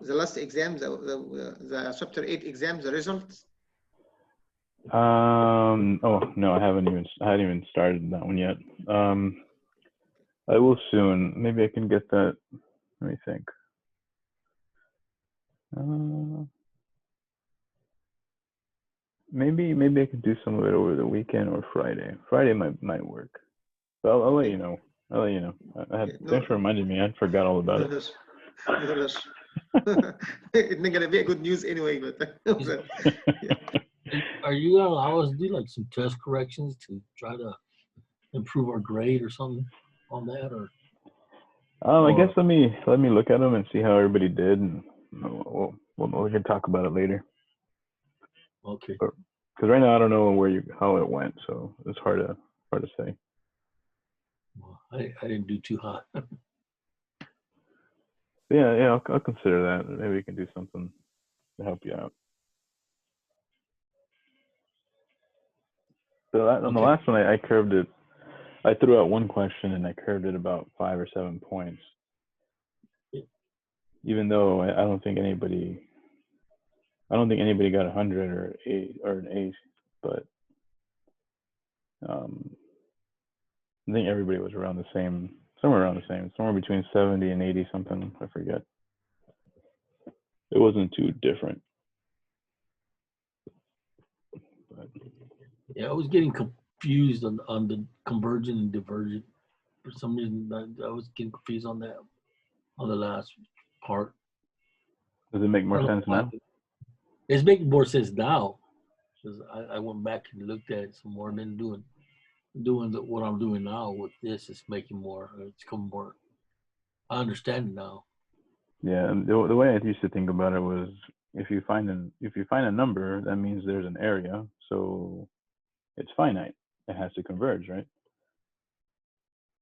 The last exam, the chapter 8 exam, the results. Oh no, I hadn't even started that one yet. I will soon. Maybe I can get that. Let me think. Maybe I could do some of it over the weekend or Friday. Friday might work. But I'll let Okay. you know. I'll let you know. No, Thanks for reminding me. I forgot all about no it. rush. No rush. It's not gonna be a good news anyway, but Are you gonna allow us to do like some test corrections to try to improve our grade or something on that, or I guess Or- let me look at them and see how everybody did, and we can talk about it later. okay? Because right now I don't know how it went, so it's hard to say. Well, I didn't do too hot. Yeah, I'll consider that. Maybe we can do something to help you out. So on the Okay. last one, I curved it. I threw out one question and I curved it about 5 or 7 points. Yeah. Even though I don't think anybody got 100 or an ace, but I think everybody was around the same, somewhere between 70 and 80 something. I forget. It wasn't too different. But Yeah, I was getting confused on the convergent and divergent. For some reason, I was getting confused on that on the last part. does it make I more don't know sense why. now? It's making more sense now because I went back and looked at it some more, and then doing what I'm doing now with this is making more. It's coming more. I understand it now. Yeah, and the way I used to think about it was if you find a number, that means there's an area, so it's finite. It has to converge, right?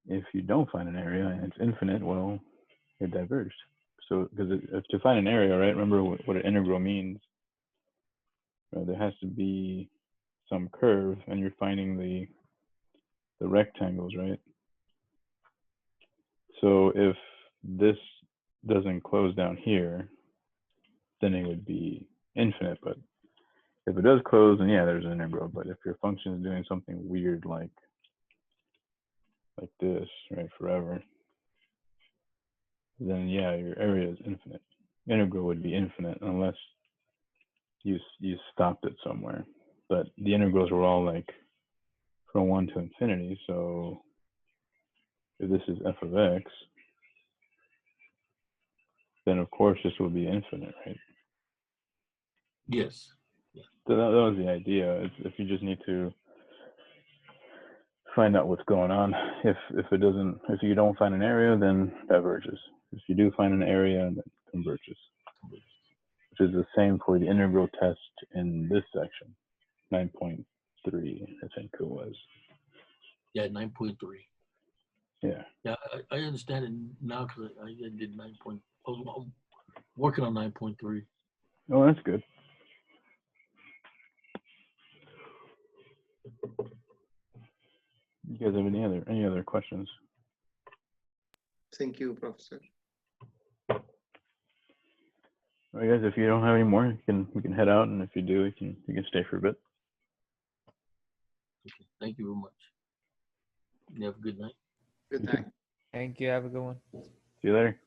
If you don't find an area and it's infinite, well, it diverged. So because to find an area, right? Remember what an integral means. Right? There has to be some curve, and you're finding the rectangles, right? So if this doesn't close down here, then it would be infinite. But if it does close, then yeah, there's an integral. But if your function is doing something weird like this, right, forever, then yeah, your area is infinite. Integral would be infinite unless you stopped it somewhere. But the integrals were all like from 1 to infinity. So if this is f of x, then of course this will be infinite, right? Yes. So that was the idea. If you just need to find out what's going on. If you don't find an area, then diverges. If you do find an area, then converges. Which is the same for the integral test in this section, 9.3, I think it was. Yeah, 9.3. Yeah. Yeah, I understand it now because I did 9. I'm working on 9.3. Oh, that's good. You guys have any other questions? thank you, Professor. All right, guys. If you don't have any more, we can head out, and if you do, you can stay for a bit. Okay. Thank you very much. You have a good night. Good You too. night. Thank you. Have a good one. See you later.